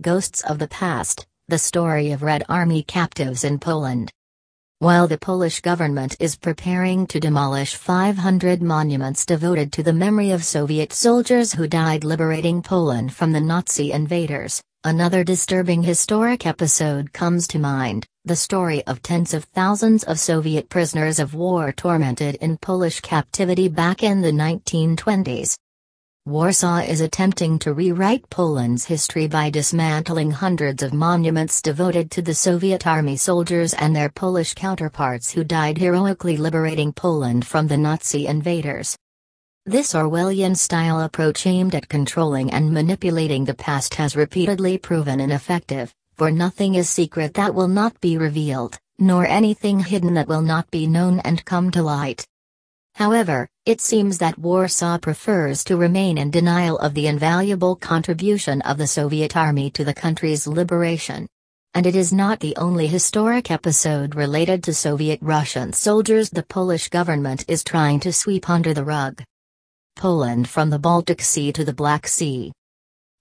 Ghosts of the Past, the story of Red Army captives in Poland. While the Polish government is preparing to demolish 500 monuments devoted to the memory of Soviet soldiers who died liberating Poland from the Nazi invaders, another disturbing historic episode comes to mind, the story of tens of thousands of Soviet prisoners of war tormented in Polish captivity back in the 1920s. Warsaw is attempting to rewrite Poland's history by dismantling hundreds of monuments devoted to the Soviet army soldiers and their Polish counterparts who died heroically liberating Poland from the Nazi invaders. This Orwellian-style approach aimed at controlling and manipulating the past has repeatedly proven ineffective, for nothing is secret that will not be revealed, nor anything hidden that will not be known and come to light. However, it seems that Warsaw prefers to remain in denial of the invaluable contribution of the Soviet army to the country's liberation. And it is not the only historic episode related to Soviet Russian soldiers the Polish government is trying to sweep under the rug. Poland from the Baltic Sea to the Black Sea.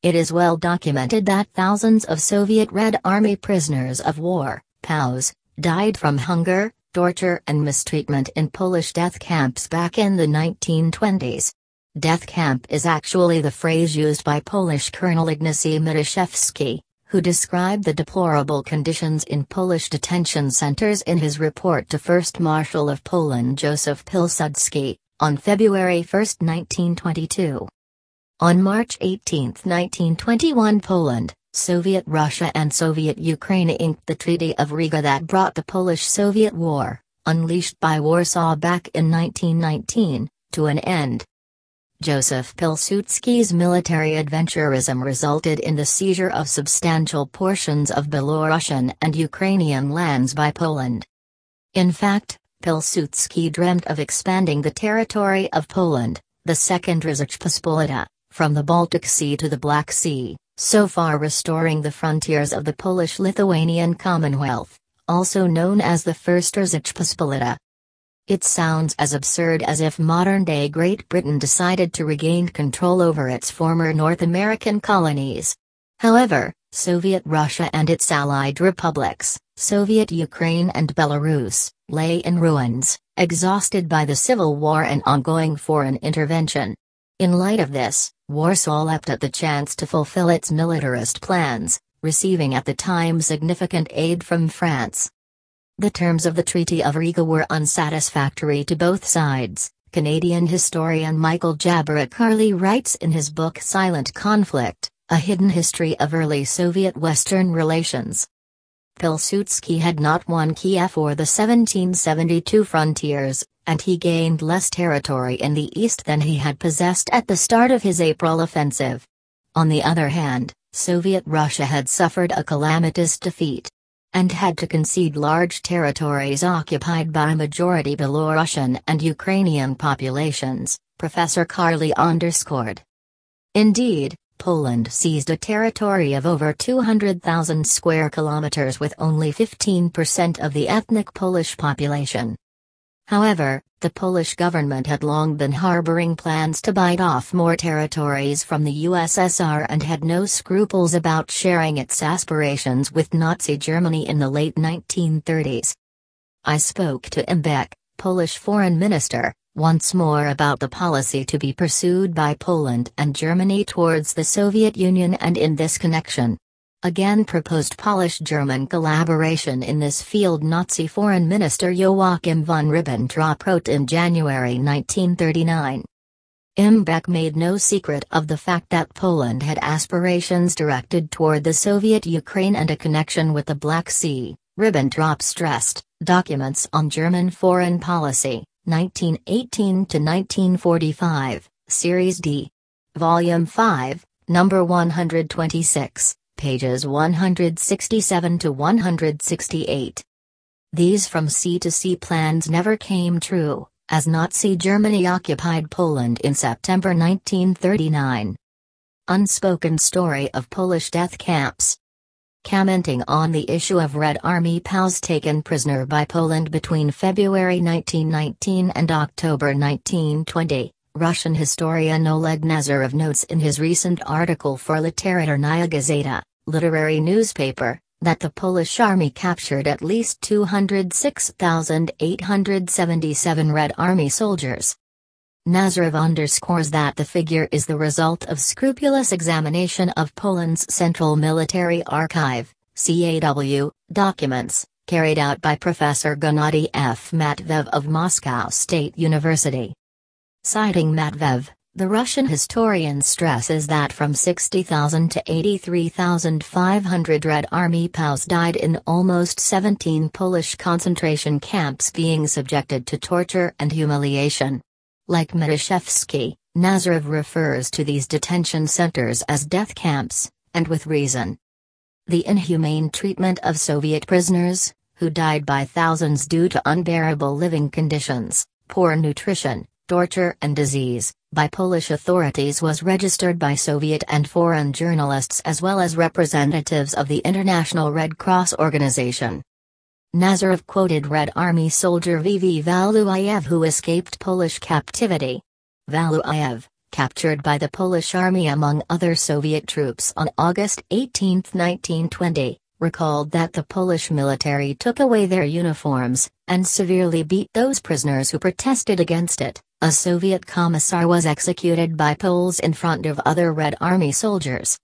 It is well documented that thousands of Soviet Red Army prisoners of war, POWs, died from hunger, torture and mistreatment in Polish death camps back in the 1920s. Death camp is actually the phrase used by Polish Colonel Ignacy Matuszewski, who described the deplorable conditions in Polish detention centers in his report to First Marshal of Poland Józef Pilsudski, on February 1, 1922. On March 18, 1921 Poland, Soviet Russia and Soviet Ukraine inked the Treaty of Riga that brought the Polish-Soviet War, unleashed by Warsaw back in 1919, to an end. Józef Pilsudski's military adventurism resulted in the seizure of substantial portions of Belarusian and Ukrainian lands by Poland. In fact, Pilsudski dreamt of expanding the territory of Poland, the Second Rzeczpospolita, from the Baltic Sea to the Black Sea, so far restoring the frontiers of the Polish-Lithuanian Commonwealth, also known as the First Rzeczpospolita. It sounds as absurd as if modern-day Great Britain decided to regain control over its former North American colonies. However, Soviet Russia and its allied republics, Soviet Ukraine and Belarus, lay in ruins, exhausted by the civil war and ongoing foreign intervention. In light of this, Warsaw leapt at the chance to fulfill its militarist plans, receiving at the time significant aid from France. The terms of the Treaty of Riga were unsatisfactory to both sides, Canadian historian Michael Jabarach-Carly writes in his book Silent Conflict, A Hidden History of Early Soviet-Western Relations. Pilsudski had not won Kiev or the 1772 frontiers, and he gained less territory in the east than he had possessed at the start of his April offensive. On the other hand, Soviet Russia had suffered a calamitous defeat and had to concede large territories occupied by majority Belarusian and Ukrainian populations, Professor Carly underscored. Indeed, Poland seized a territory of over 200,000 square kilometers with only 15% of the ethnic Polish population. However, the Polish government had long been harboring plans to bite off more territories from the USSR and had no scruples about sharing its aspirations with Nazi Germany in the late 1930s. I spoke to Imbek, Polish foreign minister, once more about the policy to be pursued by Poland and Germany towards the Soviet Union and in this connection again proposed Polish-German collaboration in this field. Nazi Foreign Minister Joachim von Ribbentrop wrote in January 1939. Imbek made no secret of the fact that Poland had aspirations directed toward the Soviet Ukraine and a connection with the Black Sea. Ribbentrop stressed, Documents on German Foreign Policy, 1918-1945, Series D. Volume 5, Number 126. Pages 167 to 168. These from sea to sea plans never came true, as Nazi Germany occupied Poland in September 1939. Unspoken story of Polish death camps. Commenting on the issue of Red Army POWs taken prisoner by Poland between February 1919 and October 1920, Russian historian Oleg Nazarov notes in his recent article for Literarnaya Gazeta, literary newspaper, that the Polish army captured at least 206,877 Red Army soldiers. Nazarev underscores that the figure is the result of scrupulous examination of Poland's Central Military Archive, CAW, documents, carried out by Professor Gennady F. Matveev of Moscow State University. Citing Matveev, the Russian historian stresses that from 60,000 to 83,500 Red Army POWs died in almost 17 Polish concentration camps, being subjected to torture and humiliation. Like Matuszewski, Nazarev refers to these detention centers as death camps, and with reason. The inhumane treatment of Soviet prisoners, who died by thousands due to unbearable living conditions, poor nutrition, torture and disease, by Polish authorities was registered by Soviet and foreign journalists as well as representatives of the International Red Cross Organization. Nazarev quoted Red Army soldier V.V. Waluyev, who escaped Polish captivity. Waluyev, captured by the Polish army among other Soviet troops on August 18, 1920, recalled that the Polish military took away their uniforms, and severely beat those prisoners who protested against it. A Soviet commissar was executed by Poles in front of other Red Army soldiers.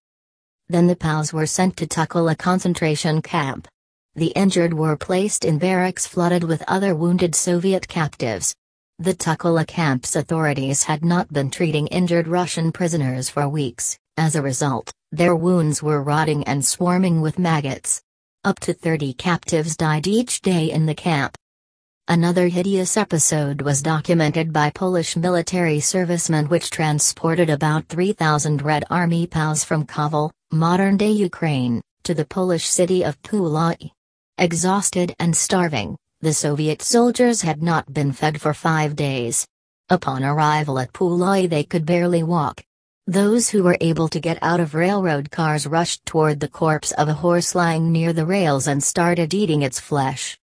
Then the POWs were sent to Tuchola concentration camp. The injured were placed in barracks flooded with other wounded Soviet captives. The Tuchola camp's authorities had not been treating injured Russian prisoners for weeks. As a result, their wounds were rotting and swarming with maggots. Up to 30 captives died each day in the camp. Another hideous episode was documented by Polish military servicemen, which transported about 3,000 Red Army POWs from Kovel, modern-day Ukraine, to the Polish city of Puławy. Exhausted and starving, the Soviet soldiers had not been fed for 5 days. Upon arrival at Puławy, they could barely walk. Those who were able to get out of railroad cars rushed toward the corpse of a horse lying near the rails and started eating its flesh.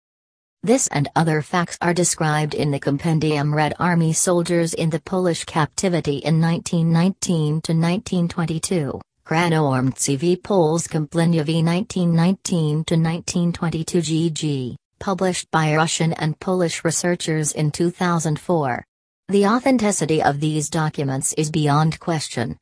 This and other facts are described in the compendium Red Army Soldiers in the Polish Captivity in 1919 to 1922, Kranoarmcy v Poles Kompleniowi 1919 to 1922 GG, published by Russian and Polish researchers in 2004. The authenticity of these documents is beyond question.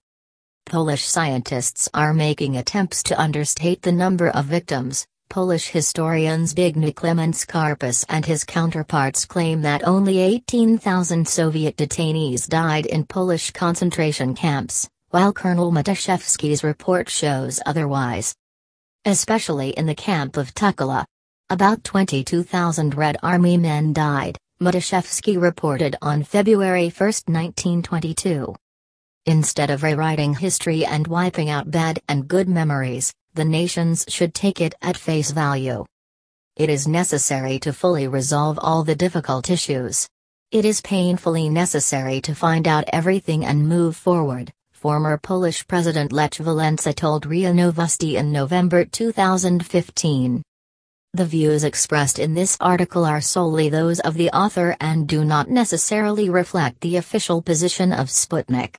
Polish scientists are making attempts to understate the number of victims. Polish historian Zbigniew Klemens-Karpus and his counterparts claim that only 18,000 Soviet detainees died in Polish concentration camps, while Colonel Matuszewski's report shows otherwise. Especially in the camp of Tuchola. About 22,000 Red Army men died, Matuszewski reported on February 1, 1922. Instead of rewriting history and wiping out bad and good memories, the nations should take it at face value. It is necessary to fully resolve all the difficult issues. It is painfully necessary to find out everything and move forward, former Polish President Lech Walesa told RIA Novosti in November 2015. The views expressed in this article are solely those of the author and do not necessarily reflect the official position of Sputnik.